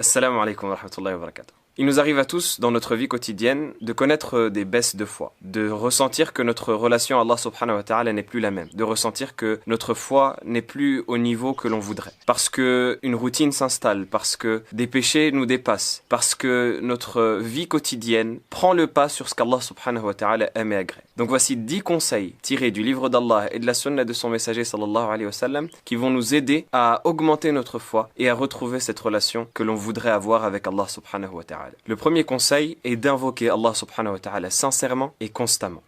Assalamu alaikum wa rahmatullahi wa barakatuh. Il nous arrive à tous, dans notre vie quotidienne, de connaître des baisses de foi, de ressentir que notre relation à Allah subhanahu wa ta'ala n'est plus la même, de ressentir que notre foi n'est plus au niveau que l'on voudrait. Parce que une routine s'installe, parce que des péchés nous dépassent, parce que notre vie quotidienne prend le pas sur ce qu'Allah subhanahu wa ta'ala aime et agrée. Donc voici 10 conseils tirés du livre d'Allah et de la sunna de son messager sallallahu alayhi wa sallam qui vont nous aider à augmenter notre foi et à retrouver cette relation que l'on voudrait avoir avec Allah subhanahu wa ta'ala. Le premier conseil est d'invoquer Allah subhanahu wa ta'ala sincèrement et constamment.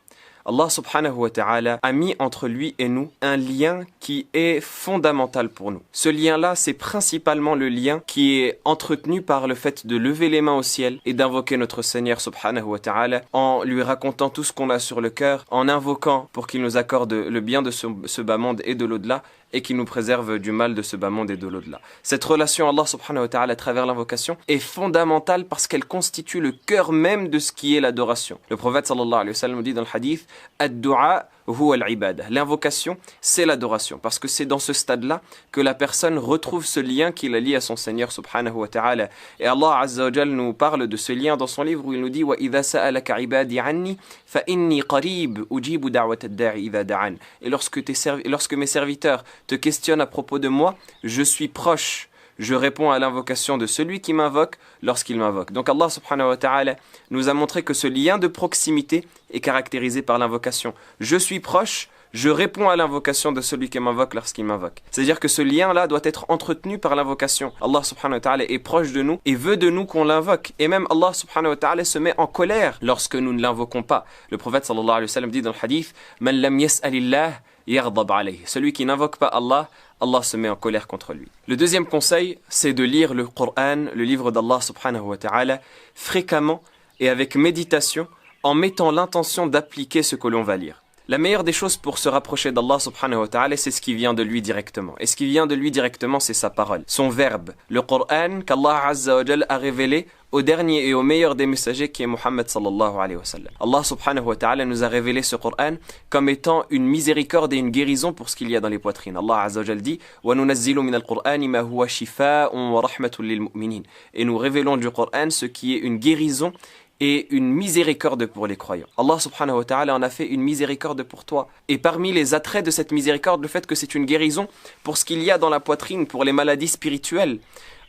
Allah subhanahu wa ta'ala a mis entre lui et nous un lien qui est fondamental pour nous. Ce lien-là, c'est principalement le lien qui est entretenu par le fait de lever les mains au ciel et d'invoquer notre Seigneur subhanahu wa ta'ala en lui racontant tout ce qu'on a sur le cœur, en invoquant pour qu'il nous accorde le bien de ce bas monde et de l'au-delà, et qui nous préserve du mal de ce bas monde et de l'au-delà. Cette relation à Allah subhanahu wa ta'ala à travers l'invocation est fondamentale parce qu'elle constitue le cœur même de ce qui est l'adoration. Le prophète sallallahu alayhi wa sallam dit dans le hadith « Ad-du'a huwa al-ibadah ». L'invocation, c'est l'adoration parce que c'est dans ce stade-là que la personne retrouve ce lien qui la lie à son Seigneur subhanahu wa ta'ala. Et Allah azza wa jal nous parle de ce lien dans son livre où il nous dit « Wa idha sa'alaka ibadi anni fa inni qarib ujibu da'wat ad-da'i idha da'an ». Et lorsque mes serviteurs te questionne à propos de moi, je suis proche, je réponds à l'invocation de celui qui m'invoque lorsqu'il m'invoque. Donc Allah subhanahu wa ta'ala nous a montré que ce lien de proximité est caractérisé par l'invocation. Je suis proche, je réponds à l'invocation de celui qui m'invoque lorsqu'il m'invoque. C'est-à-dire que ce lien-là doit être entretenu par l'invocation. Allah subhanahu wa ta'ala est proche de nous et veut de nous qu'on l'invoque. Et même Allah subhanahu wa ta'ala se met en colère lorsque nous ne l'invoquons pas. Le prophète sallallahu alayhi wa sallam dit dans le hadith « Man lam yas'alillah » celui qui n'invoque pas Allah, Allah se met en colère contre lui. Le deuxième conseil, c'est de lire le Coran, le livre d'Allah subhanahu wa ta'ala, fréquemment et avec méditation, en mettant l'intention d'appliquer ce que l'on va lire. La meilleure des choses pour se rapprocher d'Allah subhanahu wa ta'ala, c'est ce qui vient de lui directement. Et ce qui vient de lui directement, c'est sa parole, son verbe. Le Coran qu'Allah azza wa jal a révélé au dernier et au meilleur des messagers qui est Muhammad sallallahu alayhi wa sallam. Allah subhanahu wa ta'ala nous a révélé ce Coran comme étant une miséricorde et une guérison pour ce qu'il y a dans les poitrines. Allah azza wa jal dit وَنُنَزِّلُ مِنَ الْقُرْآنِ مَا هُوَ شِفَاءٌ وَرَحْمَةٌ لِلْمُؤْمِنِينَ. Et nous révélons du Coran ce qui est une guérison et une miséricorde pour les croyants. Allah subhanahu wa ta'ala en a fait une miséricorde pour toi. Et parmi les attraits de cette miséricorde, le fait que c'est une guérison pour ce qu'il y a dans la poitrine, pour les maladies spirituelles.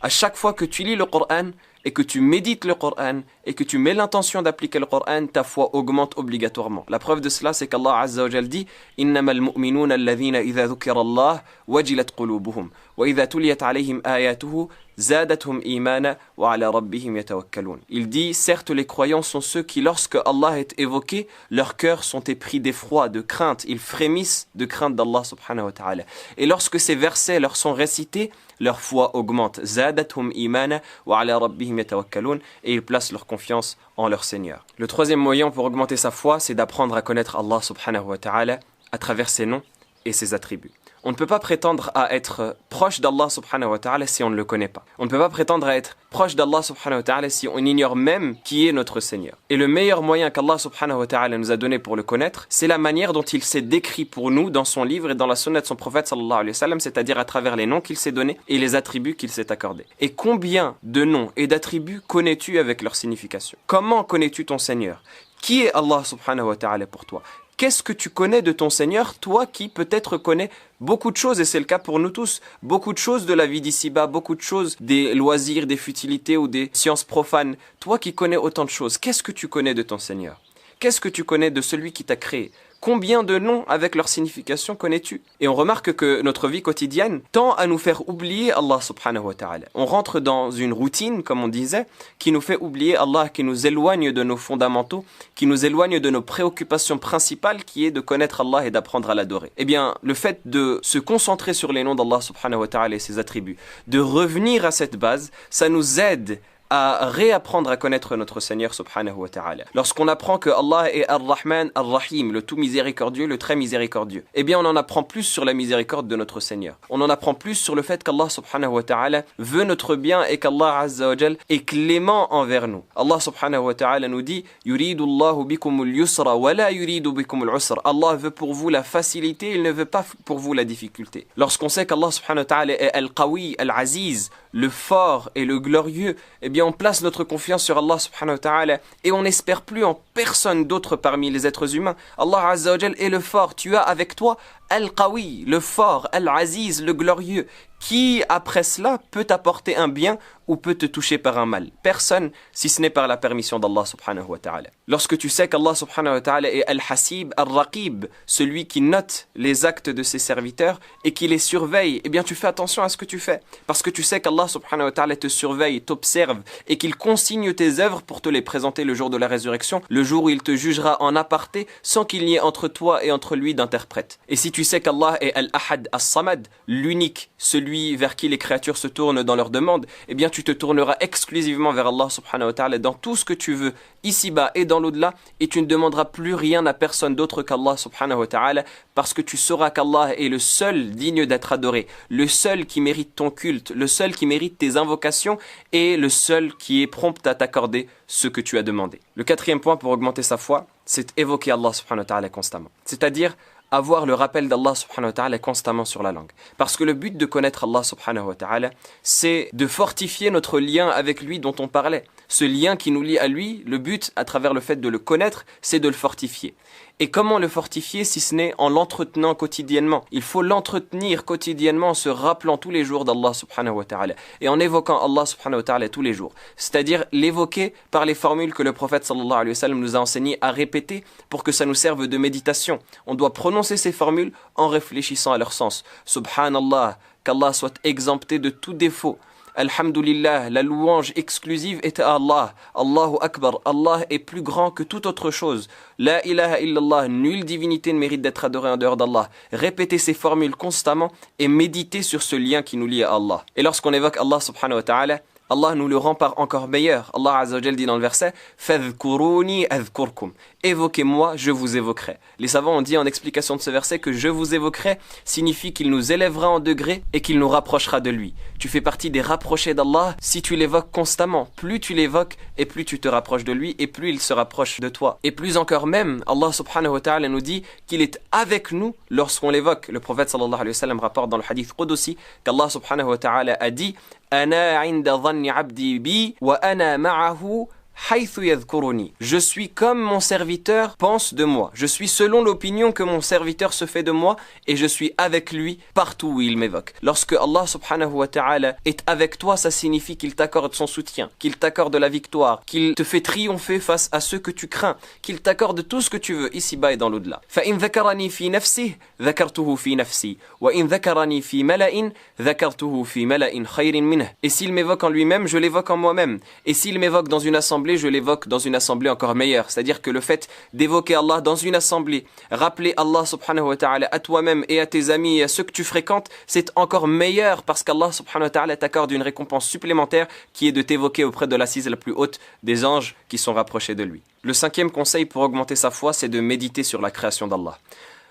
À chaque fois que tu lis le Coran et que tu médites le Coran et que tu mets l'intention d'appliquer le Coran, ta foi augmente obligatoirement. La preuve de cela, c'est qu'Allah azza wa jal dit إِنَّمَا الْمُؤْمِنُونَ الَّذِينَ إِذَا ذُكِرَ اللَّهُ وَجِلَتْ قُلُوبُهُمْ وَإِذَا تُلِيَتْ عَلَيْهِمْ آيَاتُهُ زادتهم إيمانا وعلى ربهم يتوكلون. Il dit, certes les croyants sont ceux qui lorsque Allah est évoqué, leurs cœurs sont épris d'effroi, de crainte, ils frémissent de crainte d'Allah subhanahu wa ta'ala. Et lorsque ces versets leur sont récités, leur foi augmente. زادتهم إيمانا وعلى ربهم يتوكلون. Et ils placent leur confiance en leur Seigneur. Le troisième moyen pour augmenter sa foi, c'est d'apprendre à connaître Allah subhanahu wa ta'ala à travers ses noms et ses attributs. On ne peut pas prétendre à être proche d'Allah subhanahu wa ta'ala si on ne le connaît pas. On ne peut pas prétendre à être proche d'Allah subhanahu wa ta'ala si on ignore même qui est notre Seigneur. Et le meilleur moyen qu'Allah subhanahu wa ta'ala nous a donné pour le connaître, c'est la manière dont il s'est décrit pour nous dans son livre et dans la sunna de son prophète sallallahu alayhi wa sallam, c'est-à-dire à travers les noms qu'il s'est donnés et les attributs qu'il s'est accordés. Et combien de noms et d'attributs connais-tu avec leur signification? Comment connais-tu ton Seigneur? Qui est Allah subhanahu wa ta'ala pour toi? Qu'est-ce que tu connais de ton Seigneur, toi qui peut-être connais beaucoup de choses, et c'est le cas pour nous tous, beaucoup de choses de la vie d'ici-bas, beaucoup de choses des loisirs, des futilités ou des sciences profanes. Toi qui connais autant de choses, qu'est-ce que tu connais de ton Seigneur? Qu'est-ce que tu connais de celui qui t'a créé? Combien de noms avec leur signification connais-tu? Et on remarque que notre vie quotidienne tend à nous faire oublier Allah subhanahu wa ta'ala. On rentre dans une routine, comme on disait, qui nous fait oublier Allah, qui nous éloigne de nos fondamentaux, qui nous éloigne de nos préoccupations principales, qui est de connaître Allah et d'apprendre à l'adorer. Eh bien, le fait de se concentrer sur les noms d'Allah subhanahu wa ta'ala et ses attributs, de revenir à cette base, ça nous aide à réapprendre à connaître notre Seigneur subhanahu wa ta'ala. Lorsqu'on apprend que Allah est Ar-Rahman, Ar-Rahim, le tout miséricordieux, le très miséricordieux, eh bien on en apprend plus sur la miséricorde de notre Seigneur. On en apprend plus sur le fait qu'Allah subhanahu wa ta'ala veut notre bien et qu'Allah azza wa jal est clément envers nous. Allah subhanahu wa ta'ala nous dit Yuridu Allahu bikumul yusra wa la yuridu bikumul usra. Allah veut pour vous la facilité, il ne veut pas pour vous la difficulté. Lorsqu'on sait qu'Allah subhanahu wa ta'ala est Al-Qawi, Al-Aziz, le fort et le glorieux, eh bien on place notre confiance sur Allah subhanahu wa ta'ala et on n'espère plus en personne d'autre parmi les êtres humains. Allah Azza wa Jal est le fort. Tu as avec toi Al-Qawi, le fort, Al-Aziz, le glorieux. Qui, après cela, peut t'apporter un bien ou peut te toucher par un mal? Personne, si ce n'est par la permission d'Allah subhanahu wa ta'ala. Lorsque tu sais qu'Allah subhanahu wa ta'ala est Al-Hasib, Al-Raqib, celui qui note les actes de ses serviteurs et qui les surveille, eh bien tu fais attention à ce que tu fais. Parce que tu sais qu'Allah subhanahu wa ta'ala te surveille, t'observe et qu'il consigne tes œuvres pour te les présenter le jour de la résurrection, le jour où il te jugera en aparté sans qu'il n'y ait entre toi et entre lui d'interprète. Et si tu sais qu'Allah est Al-Ahad, As-Samad, l'unique, celui vers qui les créatures se tournent dans leurs demandes, eh bien tu te tourneras exclusivement vers Allah subhanahu wa ta'ala dans tout ce que tu veux, ici-bas et dans l'au-delà, et tu ne demanderas plus rien à personne d'autre qu'Allah subhanahu wa ta'ala, parce que tu sauras qu'Allah est le seul digne d'être adoré, le seul qui mérite ton culte, le seul qui mérite tes invocations, et le seul qui est prompt à t'accorder ce que tu as demandé. Le quatrième point pour augmenter sa foi, c'est évoquer Allah subhanahu wa ta'ala constamment. C'est-à-dire avoir le rappel d'Allah subhanahu wa ta'ala constamment sur la langue. Parce que le but de connaître Allah subhanahu wa ta'ala, c'est de fortifier notre lien avec lui dont on parlait. Ce lien qui nous lie à lui, le but, à travers le fait de le connaître, c'est de le fortifier. Et comment le fortifier si ce n'est en l'entretenant quotidiennement? Il faut l'entretenir quotidiennement en se rappelant tous les jours d'Allah subhanahu wa ta'ala et en évoquant Allah subhanahu wa ta'ala tous les jours. C'est-à-dire l'évoquer par les formules que le prophète sallallahu alayhi wa sallam nous a enseigné à répéter pour que ça nous serve de méditation. On doit prononcer ces formules en réfléchissant à leur sens. Subhanallah, qu'Allah soit exempté de tout défaut. Alhamdulillah, la louange exclusive est à Allah. Allahu Akbar, Allah est plus grand que toute autre chose. La ilaha illallah, nulle divinité ne mérite d'être adorée en dehors d'Allah. Répétez ces formules constamment et méditez sur ce lien qui nous lie à Allah. Et lorsqu'on évoque Allah subhanahu wa ta'ala, Allah nous le rend par encore meilleur. Allah Azza wa Jal dit dans le verset Fadhkuruni adhkurkum. Évoquez-moi, je vous évoquerai. Les savants ont dit en explication de ce verset que je vous évoquerai signifie qu'il nous élèvera en degré et qu'il nous rapprochera de lui. Tu fais partie des rapprochés d'Allah si tu l'évoques constamment. Plus tu l'évoques et plus tu te rapproches de lui et plus il se rapproche de toi. Et plus encore même, Allah subhanahu wa ta'ala nous dit qu'il est avec nous lorsqu'on l'évoque. Le prophète sallallahu alayhi wa sallam rapporte dans le hadith Qudusi qu'Allah subhanahu wa ta'ala a dit Ana 'inda dhanni 'abdi bi wa ana ma'ahu haythu yadhkuruni. Je suis comme mon serviteur pense de moi. Je suis selon l'opinion que mon serviteur se fait de moi et je suis avec lui partout où il m'évoque. Lorsque Allah subhanahu wa ta'ala est avec toi, ça signifie qu'il t'accorde son soutien, qu'il t'accorde la victoire, qu'il te fait triompher face à ceux que tu crains, qu'il t'accorde tout ce que tu veux ici-bas et dans l'au-delà. فَإِنْ ذَكَرَنِي فِي نَفْسِهِ ذَكَرْتُهُ فِي نَفْسِي وَإِنْ ذَكَرَنِي فِي مَلَئٍ ذَكَرْتُهُ فِي مَلَئٍ خَيْرٍ مِنْهِ. Et s'il m'évoque en lui-même, je l'évoque en moi-même. Et s'il m'évoque dans une assemblée, je l'évoque dans une assemblée encore meilleure. C'est-à-dire que le fait d'évoquer Allah dans une assemblée, rappeler Allah subhanahu wa ta'ala à toi-même et à tes amis et à ceux que tu fréquentes, c'est encore meilleur parce qu'Allah subhanahu wa ta'ala t'accorde une récompense supplémentaire qui est de t'évoquer auprès de l'assise la plus haute des anges qui sont rapprochés de lui. Le cinquième conseil pour augmenter sa foi, c'est de méditer sur la création d'Allah.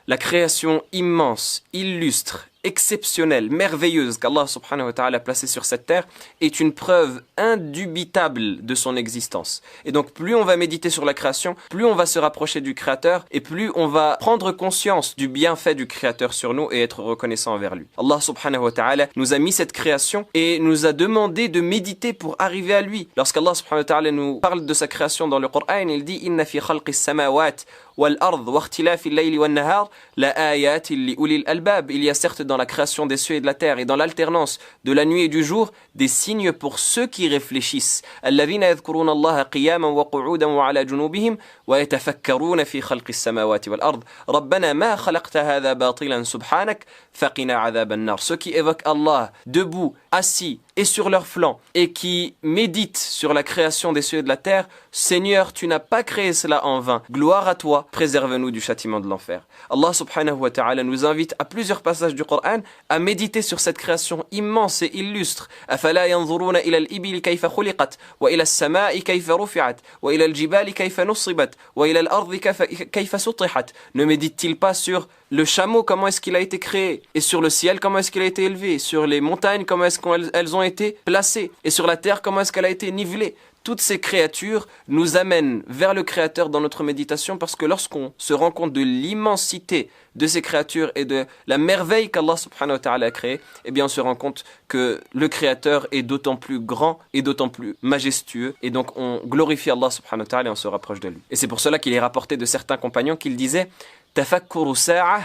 La création immense, illustre, exceptionnelle, merveilleuse qu'Allah subhanahu wa ta'ala a placée sur cette terre est une preuve indubitable de son existence. Et donc plus on va méditer sur la création, plus on va se rapprocher du Créateur et plus on va prendre conscience du bienfait du Créateur sur nous et être reconnaissant envers lui. Allah subhanahu wa ta'ala nous a mis cette création et nous a demandé de méditer pour arriver à lui. Lorsqu'Allah subhanahu wa ta'ala nous parle de sa création dans le Coran, il dit « Inna fi khalqis samawat wal ard wa ikhtilafi al-layli wan nahar la ayatin li ulil albab » Il y a certes dans la création des cieux et de la terre et dans l'alternance de la nuit et du jour des signes pour ceux qui réfléchissent. Alladhina yadhkuruna Allaha qiyaman wa qu'udan wa ala junubihim wa yatafakkaruna fi khalqis samawati wal ard. Rabbana ma khalaqta hadha batilan subhanak faqina adhaban nar. Ceux qui évoquent Allah debout, assis et sur leur flanc et qui méditent sur la création des cieux et de la terre, Seigneur, tu n'as pas créé cela en vain. Gloire à toi, préserve-nous du châtiment de l'enfer. Allah subhanahu wa ta'ala nous invite à plusieurs passages du Coran à méditer sur cette création immense et illustre. Afala yanzuruna ila al-ibil kayfa khuliqat wa ila as-sama'i kayfa rufi'at wa ila al-jibali kayfa nusibat wa ila al-ardi kayfa sutihat. Ne médite-t-il pas sur le chameau, comment est-ce qu'il a été créé, et sur le ciel, comment est-ce qu'il a été élevé, sur les montagnes, comment est-ce qu'elles ont ont été placées et sur la terre, comment est-ce qu'elle a été nivelée. Toutes ces créatures nous amènent vers le Créateur dans notre méditation parce que lorsqu'on se rend compte de l'immensité de ces créatures et de la merveille qu'Allah subhanahu wa ta'ala a créée, eh bien on se rend compte que le Créateur est d'autant plus grand et d'autant plus majestueux et donc on glorifie Allah subhanahu wa ta'ala et on se rapproche de lui. Et c'est pour cela qu'il est rapporté de certains compagnons qu'ils disaient « Tafakkuru sa'ah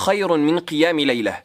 khayrun min qiyami laylah »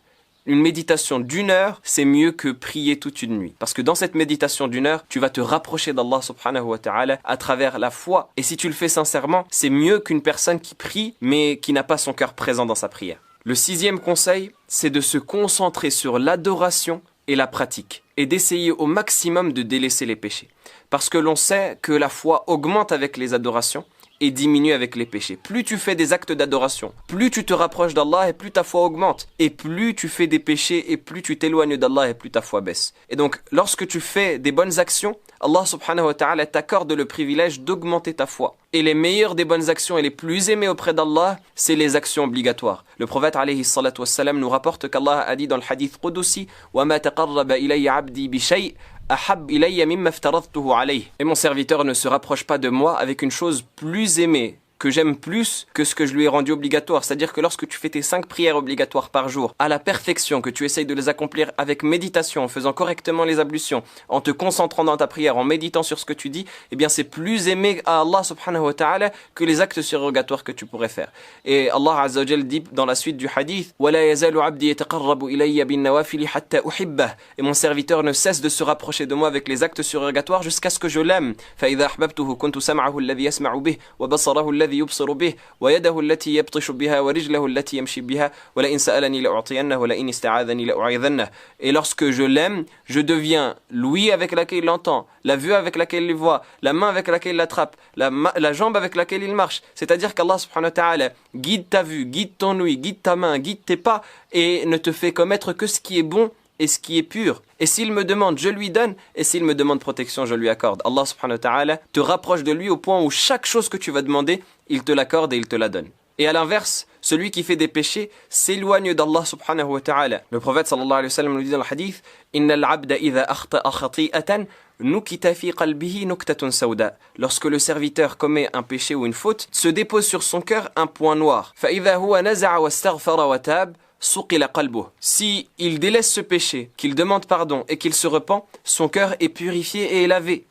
Une méditation d'1 heure, c'est mieux que prier toute une nuit. Parce que dans cette méditation d'1 heure, tu vas te rapprocher d'Allah subhanahu wa ta'ala à travers la foi. Et si tu le fais sincèrement, c'est mieux qu'une personne qui prie, mais qui n'a pas son cœur présent dans sa prière. Le 6e conseil, c'est de se concentrer sur l'adoration et la pratique. Et d'essayer au maximum de délaisser les péchés. Parce que l'on sait que la foi augmente avec les adorations et diminue avec les péchés. Plus tu fais des actes d'adoration, plus tu te rapproches d'Allah et plus ta foi augmente. Et plus tu fais des péchés et plus tu t'éloignes d'Allah et plus ta foi baisse. Et donc, lorsque tu fais des bonnes actions, Allah subhanahu wa ta'ala t'accorde le privilège d'augmenter ta foi. Et les meilleures des bonnes actions et les plus aimées auprès d'Allah, c'est les actions obligatoires. Le prophète alayhi salatu wassalam nous rapporte qu'Allah a dit dans le hadith Qudusi وَمَا تَقَرَّبَ إِلَيَّ عَبْدِي بِشَيْءٍ أَحَبَّ إِلَيَّ مِمَّا افْتَرَضْتُهُ عَلَيْهِ. Et mon serviteur ne se rapproche pas de moi avec une chose plus aimée, que j'aime plus que ce que je lui ai rendu obligatoire. C'est-à-dire que lorsque tu fais tes 5 prières obligatoires par jour, à la perfection, que tu essayes de les accomplir avec méditation, en faisant correctement les ablutions, en te concentrant dans ta prière, en méditant sur ce que tu dis, eh bien c'est plus aimé à Allah subhanahu wa ta'ala que les actes surrogatoires que tu pourrais faire. Et Allah azza wa jal dit dans la suite du hadith وَلَا يَزَالُ عَبْدِي يَتَقَرَّبُ إِلَيَّ بِالنَّوَافِلِ حَتَّى أُحِبَّهُ. Et mon serviteur ne cesse de se rapprocher de moi avec les actes surrogatoires jusqu'à ce que je l'aime. فَإِذَا أَحْبَبْتُهُ كُنْتُ سَمْعَهُ الَّذِي يَسْمَعُ بِهِ وَبَصَرَهُ الَّذِي يبصر به ويده التي يبطش بها ورجله التي يمشي بها ولئن سألني لأعطينه ولئن استعاذني لأعيذنه. Et lorsque je l'aime, je deviens l'ouïe avec laquelle il entend, la vue avec laquelle il voit, la main avec laquelle il l'attrape, la jambe avec laquelle il marche. C'est-à-dire qu'Allah subhanahu wa ta'ala guide ta vue, guide ton ouïe, guide ta main, guide tes pas et ne te fait commettre que ce qui est bon et ce qui est pur. Et s'il me demande, je lui donne. Et s'il me demande protection, je lui accorde. Allah subhanahu wa ta'ala te rapproche de lui au point où chaque chose que tu vas demander, il te l'accorde et il te la donne. Et à l'inverse, celui qui fait des péchés s'éloigne d'Allah subhanahu wa ta'ala. Le prophète sallallahu alayhi wa sallam nous dit dans le hadith Inna al-abda idha akhta'a khati'atan nukita fi qalbihi nuktatun sawda. Lorsque le serviteur commet un péché ou une faute, se dépose sur son cœur un point noir. Fa idha huwa naza'a wastaghfara wa tab. Si il délaisse ce péché, qu'il demande pardon et qu'il se repent, son cœur est purifié et est lavé.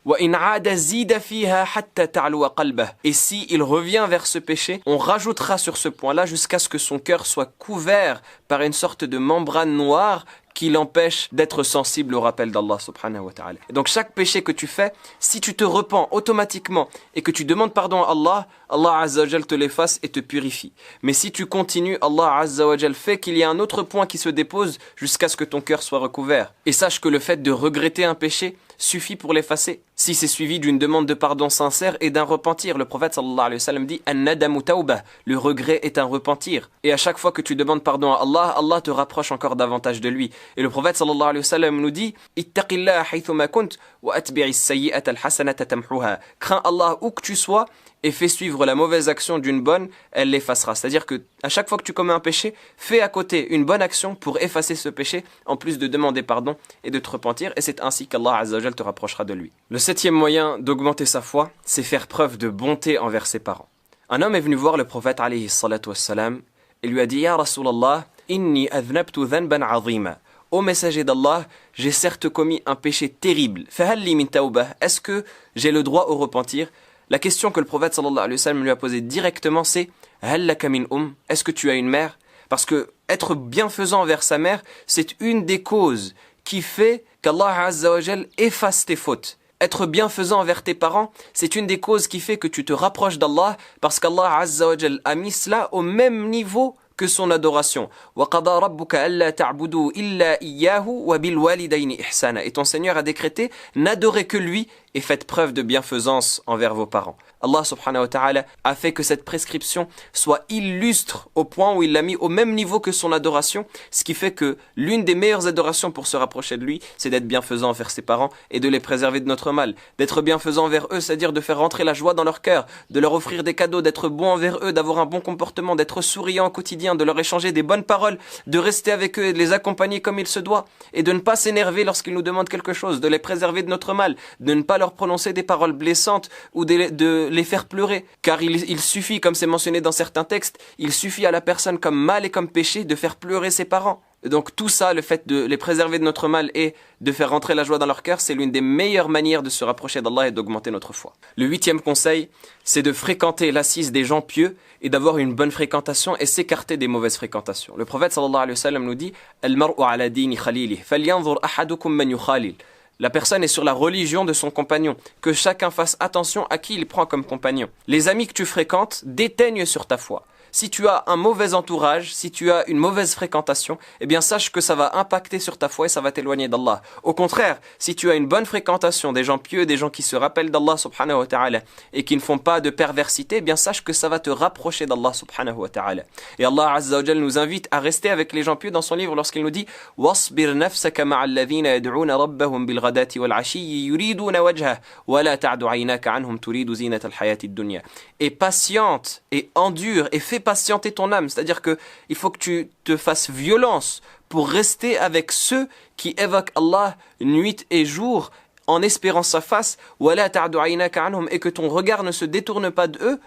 Et si il revient vers ce péché, on rajoutera sur ce point-là jusqu'à ce que son cœur soit couvert par une sorte de membrane noire qui l'empêche d'être sensible au rappel d'Allah subhanahu wa ta'ala. Et donc chaque péché que tu fais, si tu te repens automatiquement et que tu demandes pardon à Allah, Allah azza wa jal te l'efface et te purifie. Mais si tu continues, Allah azza wa jal fait qu'il y a un autre point qui se dépose jusqu'à ce que ton cœur soit recouvert. Et sache que le fait de regretter un péché suffit pour l'effacer. Si c'est suivi d'une demande de pardon sincère et d'un repentir, le prophète sallallahu alayhi wa sallam dit An-nadamu tawbah, le regret est un repentir. Et à chaque fois que tu demandes pardon à Allah, Allah te rapproche encore davantage de lui. Et le prophète sallallahu alayhi wa sallam nous dit Ittaqillaha haythuma kunt wa atbi'is sayyi'ata al-hasanata tamhuha. Crains Allah où que tu sois et fais suivre la mauvaise action d'une bonne, elle l'effacera. C'est-à-dire que à chaque fois que tu commets un péché, fais à côté une bonne action pour effacer ce péché, en plus de demander pardon et de te repentir, et c'est ainsi qu'Allah azza wa jal te rapprochera de lui. Le 7e moyen d'augmenter sa foi, c'est faire preuve de bonté envers ses parents. Un homme est venu voir le prophète alayhi salatu wassalam et lui a dit Ya Rasulallah, inni adhnabtu dhanban azima. Ô messager d'Allah, j'ai certes commis un péché terrible. Fahalli min tawbah. Est-ce que j'ai le droit au repentir? La question que le prophète sallallahu alayhi wa sallam lui a posée directement, c'est Hal laka min Est-ce que tu as une mère? Parce que être bienfaisant envers sa mère, c'est une des causes qui fait qu'Allah azza wa jal efface tes fautes. Être bienfaisant envers tes parents, c'est une des causes qui fait que tu te rapproches d'Allah, parce qu'Allah azza wa jal a mis cela au même niveau que son adoration. وَقَضَى رَبُّكَ أَلَّا تَعْبُدُوا إِلَّا إِيَّاهُ وَبِالْوَالِدَيْنِ إِحْسَانًا. Et ton Seigneur a décrété n'adorer que lui et faites preuve de bienfaisance envers vos parents. Allah subhanahu wa ta'ala a fait que cette prescription soit illustre au point où il l'a mis au même niveau que son adoration, ce qui fait que l'une des meilleures adorations pour se rapprocher de lui, c'est d'être bienfaisant envers ses parents et de les préserver de notre mal. D'être bienfaisant envers eux, c'est-à-dire de faire rentrer la joie dans leur cœur, de leur offrir des cadeaux, d'être bon envers eux, d'avoir un bon comportement, d'être souriant au quotidien, de leur échanger des bonnes paroles, de rester avec eux et de les accompagner comme il se doit, et de ne pas s'énerver lorsqu'ils nous demandent quelque chose, de les préserver de notre mal, de ne pas leur prononcer des paroles blessantes ou de les faire pleurer. Car il suffit, comme c'est mentionné dans certains textes, il suffit à la personne comme mal et comme péché de faire pleurer ses parents. Donc tout ça, le fait de les préserver de notre mal et de faire rentrer la joie dans leur cœur, c'est l'une des meilleures manières de se rapprocher d'Allah et d'augmenter notre foi. Le 8e conseil, c'est de fréquenter l'assise des gens pieux et d'avoir une bonne fréquentation et s'écarter des mauvaises fréquentations. Le prophète sallallahu alayhi wa sallam nous dit « Al-mar'u ala dini khalilih, falyanzur ahadukum man yukhalil » La personne est sur la religion de son compagnon. Que chacun fasse attention à qui il prend comme compagnon. Les amis que tu fréquentes déteignent sur ta foi. Si tu as un mauvais entourage, si tu as une mauvaise fréquentation, eh bien sache que ça va impacter sur ta foi et ça va t'éloigner d'Allah. Au contraire, si tu as une bonne fréquentation des gens pieux, des gens qui se rappellent d'Allah subhanahu wa ta'ala et qui ne font pas de perversité, eh bien sache que ça va te rapprocher d'Allah subhanahu wa ta'ala. Et Allah azza wa jal nous invite à rester avec les gens pieux dans son livre lorsqu'il nous dit « Wasbir nafsaka ma'al ladhina yad'una rabbahum bil ghadati wal 'ashiyyi yuriduna wajhah wa la ta'du 'aynaka 'anhum turidu zinata al-hayati ad-dunya » Et patiente et endure et fais patienter ton âme, c'est-à-dire que il faut que tu te fasses violence pour rester avec ceux qui évoquent Allah nuit et jour en espérant sa face, et que ton regard ne se détourne pas d'eux,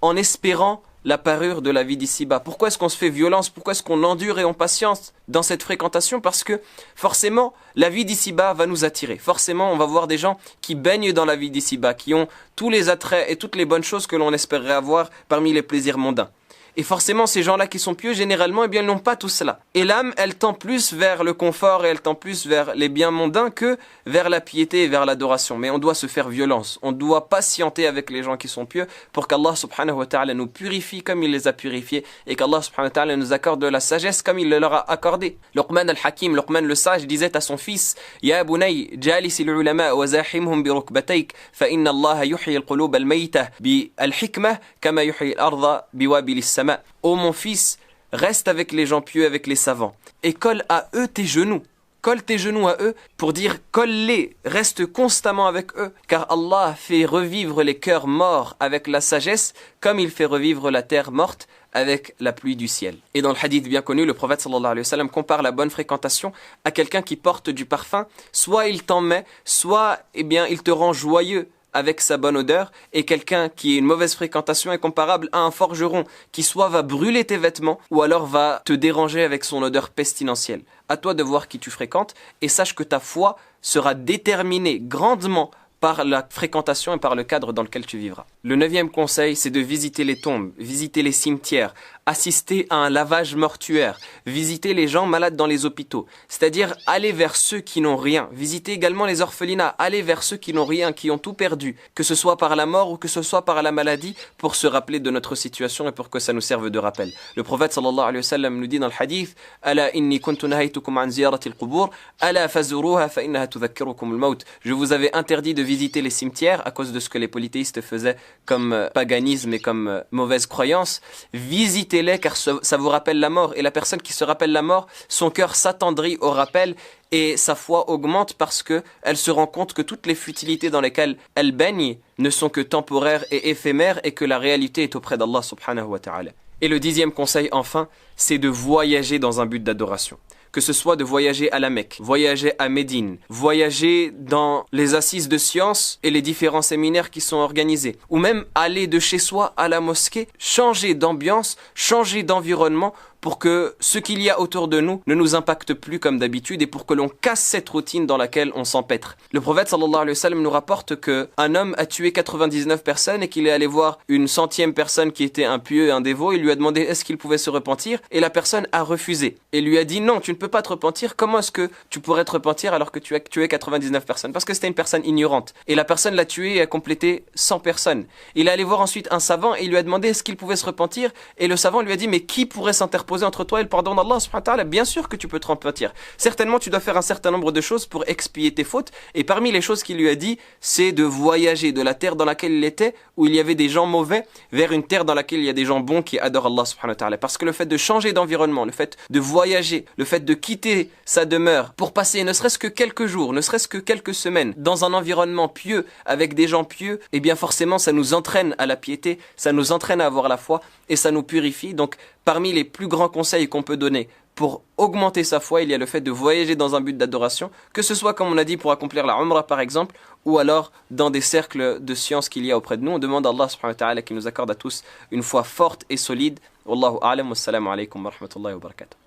en espérant la parure de la vie d'ici-bas. Pourquoi est-ce qu'on se fait violence? Pourquoi est-ce qu'on endure et on patiente dans cette fréquentation? Parce que forcément, la vie d'ici-bas va nous attirer. Forcément, on va voir des gens qui baignent dans la vie d'ici-bas, qui ont tous les attraits et toutes les bonnes choses que l'on espérerait avoir parmi les plaisirs mondains. Et forcément, ces gens-là qui sont pieux, généralement, eh bien, ils n'ont pas tout cela. Et l'âme, elle tend plus vers le confort et elle tend plus vers les biens mondains que vers la piété et vers l'adoration. Mais on doit se faire violence. On doit patienter avec les gens qui sont pieux pour qu'Allah subhanahu wa ta'ala nous purifie comme il les a purifiés et qu'Allah subhanahu wa ta'ala nous accorde de la sagesse comme il le leur a accordé. Luqman al-Hakim, Luqman le sage, disait à son fils « Ya bunay, jalis al-ulama wa zahimhum bi rukbatayk, fa inna Allah yuhyi al-qulub al-mayta bi al-hikmah kama yuhyi al-ardha bi wabil as-sama » Ô mon fils, reste avec les gens pieux, avec les savants, et colle à eux tes genoux. Colle tes genoux à eux pour dire colle-les, reste constamment avec eux, car Allah fait revivre les cœurs morts avec la sagesse, comme il fait revivre la terre morte avec la pluie du ciel. Et dans le hadith bien connu, le prophète sallallahu alayhi wa sallam compare la bonne fréquentation à quelqu'un qui porte du parfum, soit il t'en met, soit eh bien, il te rend joyeux avec sa bonne odeur, et quelqu'un qui a une mauvaise fréquentation est comparable à un forgeron qui soit va brûler tes vêtements ou alors va te déranger avec son odeur pestilentielle. À toi de voir qui tu fréquentes et sache que ta foi sera déterminée grandement par la fréquentation et par le cadre dans lequel tu vivras. Le 9e conseil, c'est de visiter les tombes, visiter les cimetières, assister à un lavage mortuaire, visiter les gens malades dans les hôpitaux, c'est-à-dire aller vers ceux qui n'ont rien, visiter également les orphelinats, aller vers ceux qui n'ont rien, qui ont tout perdu, que ce soit par la mort ou que ce soit par la maladie, pour se rappeler de notre situation et pour que ça nous serve de rappel. Le prophète sallallahu alayhi wa sallam nous dit dans le hadith « Ala inni kuntu nahaytukum an ziyarati al-qubur, ala fazuruha fa innaha tudhakkirukum al-maut » Je vous avais interdit de visiter les cimetières à cause de ce que les polythéistes faisaient comme paganisme et comme mauvaise croyance. Visitez-les car ça vous rappelle la mort. Et la personne qui se rappelle la mort, son cœur s'attendrit au rappel et sa foi augmente parce que elle se rend compte que toutes les futilités dans lesquelles elle baigne ne sont que temporaires et éphémères et que la réalité est auprès d'Allah subhanahu wa ta'ala. Et le 10e conseil enfin, c'est de voyager dans un but d'adoration. Que ce soit de voyager à la Mecque, voyager à Médine, voyager dans les assises de sciences et les différents séminaires qui sont organisés, ou même aller de chez soi à la mosquée, changer d'ambiance, changer d'environnement pour que ce qu'il y a autour de nous ne nous impacte plus comme d'habitude et pour que l'on casse cette routine dans laquelle on s'empêtre. Le prophète sallallahu alayhi wa sallam nous rapporte qu'un homme a tué 99 personnes et qu'il est allé voir une 100e personne qui était un pieux et un dévot. Il lui a demandé est-ce qu'il pouvait se repentir et la personne a refusé. Et lui a dit non, tu ne peux pas te repentir. Comment est-ce que tu pourrais te repentir alors que tu as tué 99 personnes? Parce que c'était une personne ignorante. Et la personne l'a tué et a complété 100 personnes. Il est allé voir ensuite un savant et il lui a demandé est-ce qu'il pouvait se repentir et le savant lui a dit mais qui pourrait s'interposer interposer entre toi et le pardon d'Allah subhanahu wa ta'ala. Bien sûr que tu peux te repentir. Certainement, tu dois faire un certain nombre de choses pour expier tes fautes. Et parmi les choses qu'il lui a dit, c'est de voyager de la terre dans laquelle il était, où il y avait des gens mauvais, vers une terre dans laquelle il y a des gens bons qui adorent Allah subhanahu wa ta'ala. Parce que le fait de changer d'environnement, le fait de voyager, le fait de quitter sa demeure pour passer ne serait-ce que quelques jours, ne serait-ce que quelques semaines dans un environnement pieux, avec des gens pieux, eh bien forcément ça nous entraîne à la piété, ça nous entraîne à avoir la foi et ça nous purifie. Donc parmi les plus grands conseils qu'on peut donner pour augmenter sa foi, il y a le fait de voyager dans un but d'adoration, que ce soit comme on a dit pour accomplir la Umrah par exemple, ou alors dans des cercles de science qu'il y a auprès de nous. On demande à Allah subhanahu wa ta'ala qu'il nous accorde à tous une foi forte et solide. Wallahu a'lam, wassalamu alaikum wa rahmatullahi wa barakatuh.